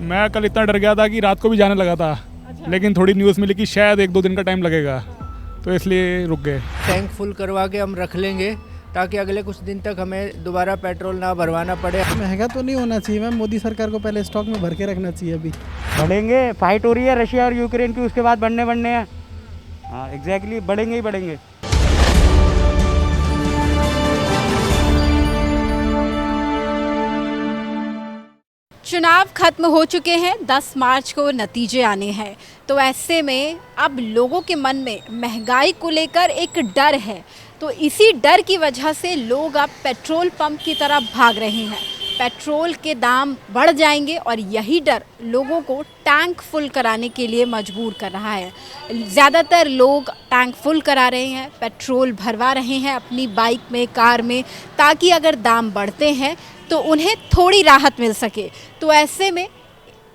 मैं कल इतना डर गया था कि रात को भी जाने लगा था। अच्छा। लेकिन थोड़ी न्यूज़ मिली कि शायद 1-2 दिन का टाइम लगेगा, तो इसलिए रुक गए। टैंक फुल करवा के हम रख लेंगे ताकि अगले कुछ दिन तक हमें दोबारा पेट्रोल ना भरवाना पड़े। महंगा तो नहीं होना चाहिए मैम, मोदी सरकार को पहले स्टॉक में भर के रखना चाहिए। अभी बढ़ेंगे, फाइट हो रही है रशिया और यूक्रेन की, उसके बाद बढ़ने हैं। हाँ एग्जैक्टली, बढ़ेंगे ही बढ़ेंगे। चुनाव खत्म हो चुके हैं, 10 मार्च को नतीजे आने हैं। तो ऐसे में अब लोगों के मन में महंगाई को लेकर एक डर है। तो इसी डर की वजह से लोग अब पेट्रोल पंप की तरफ भाग रहे हैं। पेट्रोल के दाम बढ़ जाएंगे और यही डर लोगों को टैंक फुल कराने के लिए मजबूर कर रहा है। ज़्यादातर लोग टैंक फुल करा रहे हैं, पेट्रोल भरवा रहे हैं अपनी बाइक में, कार में, ताकि अगर दाम बढ़ते हैं तो उन्हें थोड़ी राहत मिल सके। तो ऐसे में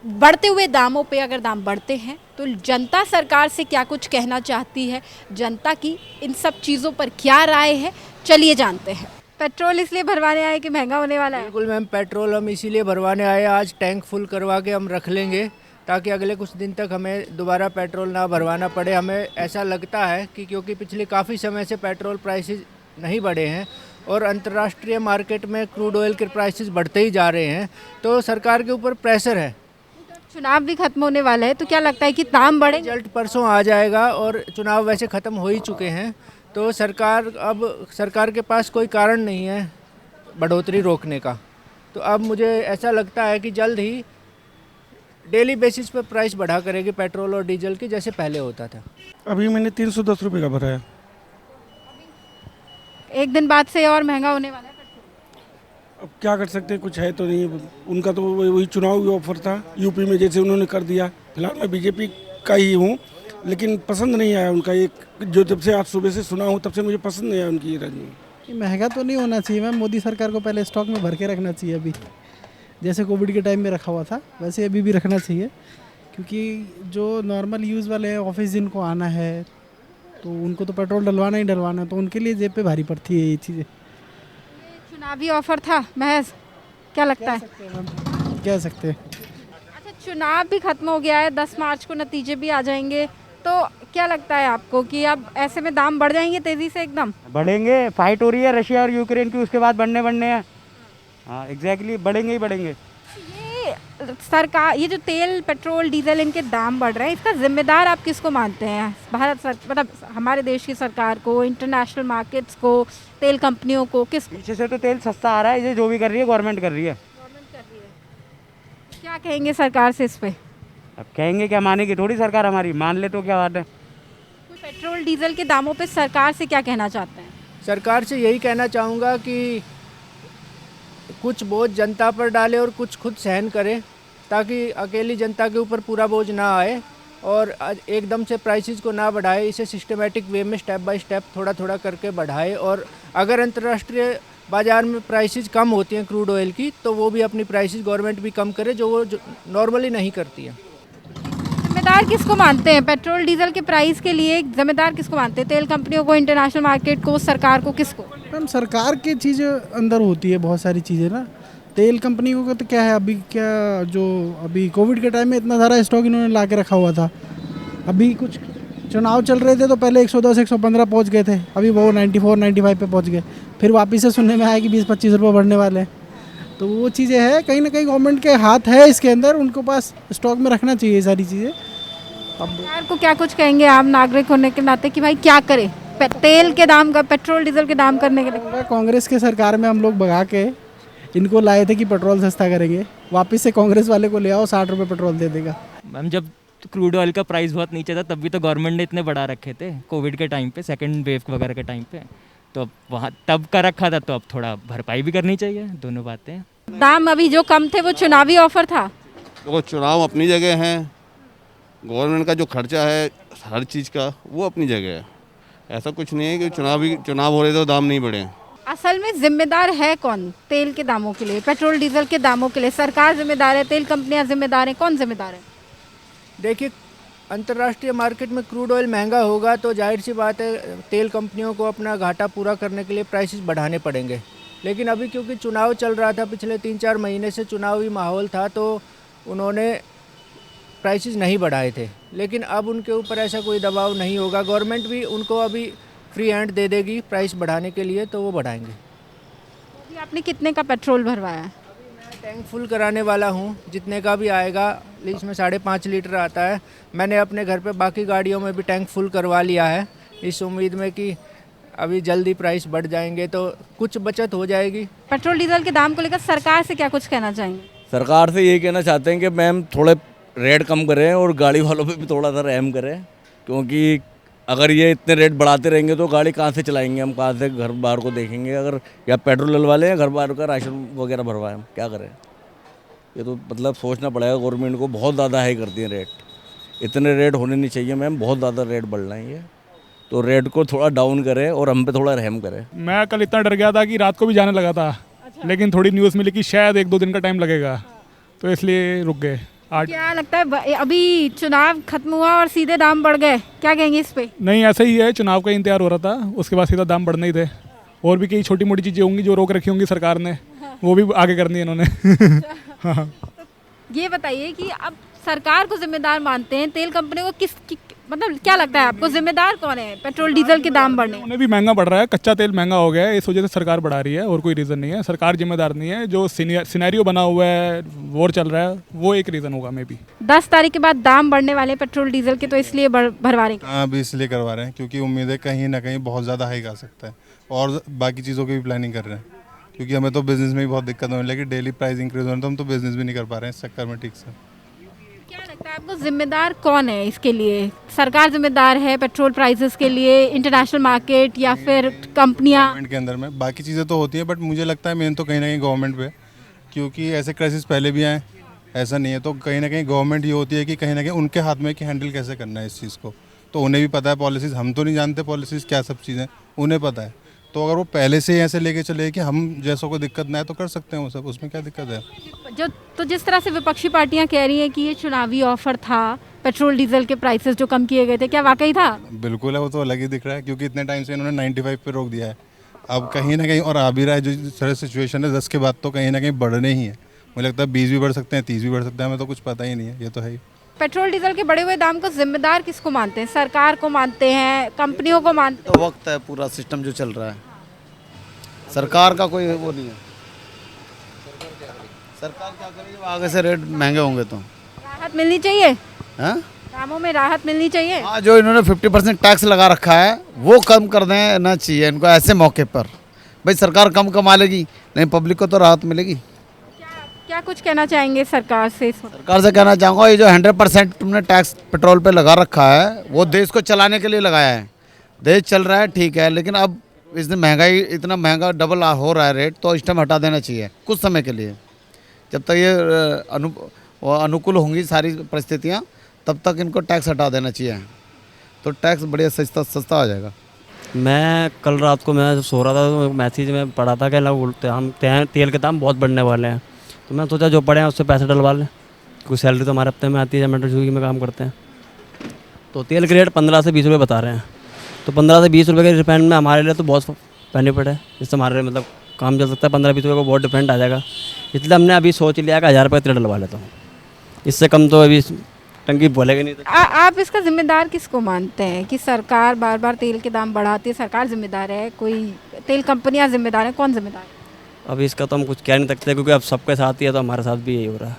बढ़ते हुए दामों पे अगर दाम बढ़ते हैं तो जनता सरकार से क्या कुछ कहना चाहती है, जनता की इन सब चीज़ों पर क्या राय है, चलिए जानते हैं। पेट्रोल इसलिए भरवाने आए कि महंगा होने वाला है? बिल्कुल मैम, पेट्रोल हम इसीलिए भरवाने आए, आज टैंक फुल करवा के हम रख लेंगे ताकि अगले कुछ दिन तक हमें दोबारा पेट्रोल ना भरवाना पड़े। हमें ऐसा लगता है कि क्योंकि पिछले काफ़ी समय से पेट्रोल प्राइसेस नहीं बढ़े हैं और अंतर्राष्ट्रीय मार्केट में क्रूड ऑयल के प्राइसेस बढ़ते ही जा रहे हैं, तो सरकार के ऊपर प्रेशर है। चुनाव भी खत्म होने वाला है, तो क्या लगता है कि दाम बढ़े? रिजल्ट परसों आ जाएगा और चुनाव वैसे ख़त्म हो ही चुके हैं, तो सरकार के पास कोई कारण नहीं है बढ़ोतरी रोकने का। तो अब मुझे ऐसा लगता है कि जल्द ही डेली बेसिस पर प्राइस बढ़ा करेगी पेट्रोल और डीजल की, जैसे पहले होता था। अभी मैंने 310 रुपये का भरा है। एक दिन बाद से और महंगा होने वाला है पेट्रोल। अब क्या कर सकते हैं, कुछ है तो नहीं। उनका तो वही चुनावी ऑफर था यूपी में, जैसे उन्होंने कर दिया। फिलहाल मैं बीजेपी का ही हूँ, लेकिन पसंद नहीं आया उनका एक, जो जब से आज सुबह से सुना हूँ तब से मुझे पसंद नहीं आया उनकी राजनीति। महंगा तो नहीं होना चाहिए मैम, मोदी सरकार को पहले स्टॉक में भर के रखना चाहिए। अभी जैसे कोविड के टाइम में रखा हुआ था वैसे अभी भी रखना चाहिए, क्योंकि जो नॉर्मल यूज़ वाले हैं, ऑफिस जिनको आना है, तो उनको तो पेट्रोल डलवाना ही डलवाना है, तो उनके लिए जेब पे भारी पड़ती है ये चीज़ें। चुनावी ऑफर था महज, क्या लगता है? कह सकते हैं। अच्छा, चुनाव भी खत्म हो गया है, 10 मार्च को नतीजे भी आ जाएंगे, तो क्या लगता है आपको कि अब ऐसे में दाम बढ़ जाएंगे तेज़ी से एकदम? बढ़ेंगे, फाइट हो रही है रशिया और यूक्रेन की, उसके बाद बढ़ने हैं। हाँ एग्जैक्टली, बढ़ेंगे ही बढ़ेंगे। ये सरकार, ये जो तेल, पेट्रोल, डीजल, इनके दाम बढ़ रहे हैं, इसका जिम्मेदार आप किसको मानते हैं? मतलब हमारे देश की सरकार को, इंटरनेशनल मार्केट्स को, तेल कंपनियों को, किसको? पीछे से तो तेल सस्ता आ रहा है, ये जो भी कर रही है गवर्नमेंट कर रही है। क्या कहेंगे सरकार से इस पे? अब कहेंगे क्या, मानेगी थोड़ी सरकार हमारी, मान ले तो क्या बात है। पेट्रोल डीजल के दामों पे सरकार से क्या कहना चाहते हैं? सरकार से यही कहना चाहूँगा कि कुछ बोझ जनता पर डाले और कुछ खुद सहन करे, ताकि अकेली जनता के ऊपर पूरा बोझ ना आए और एकदम से प्राइसेस को ना बढ़ाए। इसे सिस्टमेटिक वे में स्टेप बाय स्टेप थोड़ा थोड़ा करके बढ़ाए, और अगर अंतर्राष्ट्रीय बाज़ार में प्राइसेस कम होती हैं क्रूड ऑयल की, तो वो भी अपनी प्राइसेस गवर्नमेंट भी कम करे, जो वो नॉर्मली नहीं करती है। जिम्मेदार किसको मानते हैं पेट्रोल डीजल के प्राइस के लिए? जिम्मेदार किसको मानते हैं? तेल कंपनियों को, इंटरनेशनल मार्केट को, सरकार को, किसको? मैम सरकार की चीज़ें अंदर होती है, बहुत सारी चीज़ें ना। तेल कंपनियों का तो क्या है, अभी क्या जो अभी कोविड के टाइम में इतना सारा स्टॉक इन्होंने ला के रखा हुआ था। अभी कुछ चुनाव चल रहे थे तो पहले 110 115 पहुँच गए थे, अभी वो 94 95 पे पहुँच गए। फिर वापस से सुनने में आया कि 20-25 रुपये बढ़ने वाले हैं। तो वो चीज़ें हैं, कहीं ना कहीं गवर्नमेंट के हाथ है इसके अंदर, उनको पास स्टॉक में रखना चाहिए ये सारी चीज़ें। अब सरकार को क्या कुछ कहेंगे आम नागरिक होने के नाते कि भाई क्या करे तेल के दाम का, पेट्रोल डीजल के दाम करने के लिए? कांग्रेस के सरकार में हम लोग भगा के इनको लाए थे कि पेट्रोल सस्ता करेंगे, वापस से कांग्रेस वाले को ले आओ, 60 रुपये पेट्रोल दे देगा। मैम जब क्रूड ऑयल का प्राइस बहुत नीचे था तब भी तो गवर्नमेंट ने इतने बढ़ा रखे थे कोविड के टाइम पे, सेकंड वेव वगैरह के टाइम पे, तो वहाँ तब का रखा था, तो अब थोड़ा भरपाई भी करनी चाहिए, दोनों बातें। दाम अभी जो कम थे वो चुनावी ऑफर था। तो चुनाव अपनी जगह है, गवर्नमेंट का जो खर्चा है हर चीज़ का वो अपनी जगह है। ऐसा कुछ नहीं है कि चुनाव हो रहे तो दाम नहीं बढ़े। असल में जिम्मेदार है कौन तेल के दामों के लिए, पेट्रोल डीजल के दामों के लिए? सरकार जिम्मेदार है, तेल कंपनियां जिम्मेदार हैं, कौन जिम्मेदार है? देखिए, अंतर्राष्ट्रीय मार्केट में क्रूड ऑयल महंगा होगा तो जाहिर सी बात है तेल कंपनियों को अपना घाटा पूरा करने के लिए प्राइसेस बढ़ाने पड़ेंगे। लेकिन अभी क्योंकि चुनाव चल रहा था, पिछले 3-4 महीने से चुनावी माहौल था, तो उन्होंने प्राइसेस नहीं बढ़ाए थे, लेकिन अब उनके ऊपर ऐसा कोई दबाव नहीं होगा। गवर्नमेंट भी उनको अभी फ्री हैंड दे देगी प्राइस बढ़ाने के लिए, तो वो बढ़ाएंगे। अभी आपने कितने का पेट्रोल भरवाया है? मैं टैंक फुल कराने वाला हूँ, जितने का भी आएगा। इसमें 5.5 लीटर आता है। मैंने अपने घर पे बाकी गाड़ियों में भी टैंक फुल करवा लिया है, इस उम्मीद में कि अभी जल्दी प्राइस बढ़ जाएंगे तो कुछ बचत हो जाएगी। पेट्रोल डीजल के दाम को लेकर सरकार से क्या कुछ कहना चाहेंगे? सरकार से यही कहना चाहते हैं कि मैम थोड़े रेट कम करें और गाड़ी वालों पे भी थोड़ा सा रहम करें, क्योंकि अगर ये इतने रेट बढ़ाते रहेंगे तो गाड़ी कहाँ से चलाएंगे हम, कहाँ से घर बार को देखेंगे। अगर या पेट्रोल डलवा लें या घर बार का राशन वगैरह भरवाएं, हम क्या करें। ये तो मतलब सोचना पड़ेगा गवर्नमेंट को, बहुत ज़्यादा हाई कर दिए रेट। इतने रेट होने नहीं चाहिए मैम, बहुत ज़्यादा रेट बढ़ रहे हैं ये, तो रेट को थोड़ा डाउन करें और हम पे थोड़ा रहम करें। मैं कल इतना डर गया था कि रात को भी जाने लगा था। लेकिन थोड़ी न्यूज़ मिली कि शायद 1-2 दिन का टाइम लगेगा, तो इसलिए रुक गए। आज क्या लगता है अभी चुनाव खत्म हुआ और सीधे दाम बढ़ गए, क्या कहेंगे इस पे? नहीं, ऐसा ही है, चुनाव का इंतजार हो रहा था, उसके बाद सीधा दाम बढ़ने ही थे। और भी कई छोटी मोटी चीज़ें होंगी जो रोक रखी होंगी सरकार ने, वो भी आगे करनी है इन्होंने। हाँ। ये बताइए कि अब सरकार को जिम्मेदार मानते हैं, तेल कंपनी को मतलब क्या लगता है आपको, जिम्मेदार कौन है पेट्रोल डीजल के दाम बढ़ने? उन्हें भी महंगा पड़ रहा है, कच्चा तेल महंगा हो गया है, इस वजह से सरकार बढ़ा रही है, और कोई रीज़न नहीं है। सरकार जिम्मेदार नहीं है, जो सिनेरियो बना हुआ है, वॉर चल रहा है, वो एक रीज़न होगा मे बी। 10 तारीख के बाद दाम बढ़ने वाले पेट्रोल डीजल के, तो इसलिए भरवा रहे हैं। हाँ, अभी इसलिए करवा रहे हैं क्योंकि उम्मीद है कहीं ना कहीं बहुत ज़्यादा हाइक आ सकता है, और बाकी चीज़ों की भी प्लानिंग कर रहे हैं, क्योंकि हमें तो बिज़नेस में भी बहुत दिक्कत होने लगी। डेली प्राइस इंक्रीज होने, तो हम तो बिज़नेस भी नहीं कर पा रहे हैं इस चक्कर में ठीक से। क्या लगता है आपको, जिम्मेदार कौन है इसके लिए? सरकार जिम्मेदार है पेट्रोल प्राइसेस के लिए, इंटरनेशनल मार्केट, या फिर कंपनियां? गवर्नमेंट के अंदर में बाकी चीज़ें तो होती हैं, बट मुझे लगता है मेन तो कहीं ना कहीं गवर्नमेंट पे, क्योंकि ऐसे क्राइसिस पहले भी आए, ऐसा नहीं है। तो कहीं ना कहीं गवर्नमेंट ये होती है कि कहीं ना कहीं उनके हाथ में कि हैंडल कैसे करना है इस चीज़ को। तो उन्हें भी पता है पॉलिसीज़, हम तो नहीं जानते पॉलिसीज़ क्या सब चीज़ें, उन्हें पता है। तो अगर वो पहले से ही ऐसे लेके चले कि हम जैसों को दिक्कत ना आए तो कर सकते हैं वो सब, उसमें क्या दिक्कत है। तो जिस तरह से विपक्षी पार्टियां कह रही हैं कि ये चुनावी ऑफर था, पेट्रोल डीजल के प्राइसेस जो कम किए गए थे, क्या वाकई था? बिल्कुल है, वो तो अलग ही दिख रहा है, क्योंकि इतने टाइम से इन्होंने 95 पे रोक दिया है। अब कहीं ना कहीं और आ भी रहा है, जो सारे सिचुएशन है 10 के बाद तो कहीं ना कहीं बढ़ने ही है। मुझे लगता है 20 भी बढ़ सकते हैं, 30 भी बढ़ सकते हैं, हमें तो कुछ पता ही नहीं है, ये तो है ही। पेट्रोल डीजल के बढ़े हुए दाम को जिम्मेदार किसको मानते हैं? सरकार को मानते हैं, कंपनियों को मानते हैं? तो वक्त है, पूरा सिस्टम जो चल रहा है, सरकार का कोई वो नहीं है। सरकार क्या करेगी जब आगे से रेट महंगे होंगे तो? राहत मिलनी चाहिए, हाँ, दामों में राहत मिलनी चाहिए। हाँ, जो इन्होंने 50% टैक्स लगा रखा है वो कम कर देना चाहिए इनको ऐसे मौके पर। भाई सरकार कम कमा लेगी, नहीं पब्लिक को तो राहत मिलेगी। क्या कुछ कहना चाहेंगे सरकार से? सरकार से कहना चाहूँगा, ये जो 100% तुमने टैक्स पेट्रोल पे लगा रखा है वो देश को चलाने के लिए लगाया है। देश चल रहा है ठीक है, लेकिन अब इसमें महंगाई, इतना महंगा डबल हो रहा है रेट, तो इस टाइम हटा देना चाहिए कुछ समय के लिए। जब तक ये अनुकूल होंगी सारी परिस्थितियाँ, तब तक इनको टैक्स हटा देना चाहिए, तो टैक्स बढ़िया सस्ता हो जाएगा। मैं कल रात को मैं सो रहा था तो मैसेज में पढ़ा था कि बोलते हम तेल के दाम बहुत बढ़ने वाले हैं, तो मैं सोचा जो पड़े हैं उससे पैसे डलवा लें, कुछ सैलरी तो हमारे हफ्ते में आती है जब मेट्रो स्विगी में काम करते हैं। तो तेल के रेट 15 से 20 रुपये बता रहे हैं, तो 15 से 20 रुपये के डिपेंड में हमारे लिए तो बहुत बेनिफिट है, जिससे हमारे मतलब काम चल सकता है। 15-20 रुपये को बहुत डिफरेंट आ जाएगा, इसलिए हमने अभी सोच लिया कि 1000 रुपये तेल डलवा लेता हूँ, इससे कम तो अभी टंकी बोलेगी नहीं। आप इसका जिम्मेदार किसको मानते हैं कि सरकार बार बार तेल के दाम बढ़ाती है? सरकार जिम्मेदार है, कोई तेल कंपनियां जिम्मेदार हैं, कौन जिम्मेदार है? अभी इसका तो हम कुछ कह नहीं सकते, क्योंकि अब सबके साथ ही है, तो हमारे साथ भी यही हो रहा है।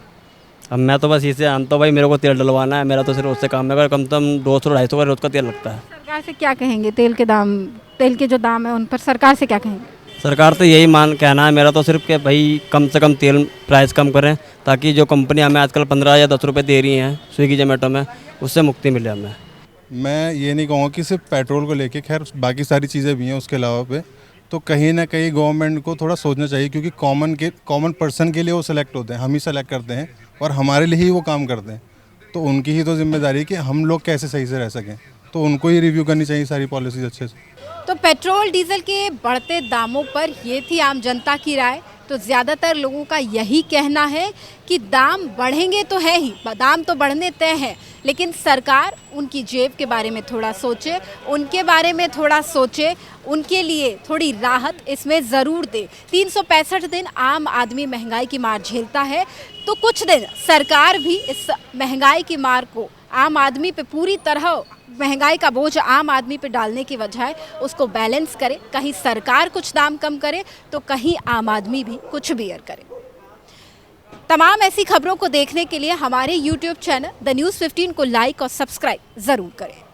अब मैं तो बस इसे जानता हूँ भाई, मेरे को तेल डलवाना है, मेरा तो सिर्फ उससे काम है। अगर कम से कम 200-250 का रोज़ का तेल लगता है। सरकार से क्या कहेंगे? तेल के जो दाम है उन पर सरकार से क्या कहेंगे? सरकार तो यही कहना है मेरा तो सिर्फ कि भाई कम से कम तेल प्राइस कम करें, ताकि जो कंपनी हमें आजकल 15 या 10 रुपये दे रही हैं स्विगी जोमेटो में, उससे मुक्ति मिले हमें। मैं ये नहीं कहूँगा कि सिर्फ पेट्रोल को लेके, खैर बाकी सारी चीज़ें भी हैं उसके अलावा पे, तो कहीं ना कहीं गवर्नमेंट को थोड़ा सोचना चाहिए, क्योंकि कॉमन पर्सन के लिए वो सेलेक्ट होते हैं, हम ही सेलेक्ट करते हैं और हमारे लिए ही वो काम करते हैं। तो उनकी ही तो जिम्मेदारी है कि हम लोग कैसे सही से रह सकें, तो उनको ही रिव्यू करनी चाहिए सारी पॉलिसीज अच्छे से। तो पेट्रोल डीजल के बढ़ते दामों पर ये थी आम जनता की राय। तो ज़्यादातर लोगों का यही कहना है कि दाम बढ़ेंगे तो है ही, दाम तो बढ़ने तय है, लेकिन सरकार उनकी जेब के बारे में थोड़ा सोचे, उनके बारे में थोड़ा सोचे, उनके लिए थोड़ी राहत इसमें ज़रूर दे। 365 दिन आम आदमी महंगाई की मार झेलता है, तो कुछ दिन सरकार भी इस महंगाई की मार को आम आदमी पे पूरी तरह महंगाई का बोझ आम आदमी पे डालने की बजाय उसको बैलेंस करे। कहीं सरकार कुछ दाम कम करे तो कहीं आम आदमी भी कुछ बेयर करे। तमाम ऐसी खबरों को देखने के लिए हमारे YouTube चैनल द न्यूज़ 15 को लाइक और सब्सक्राइब ज़रूर करें।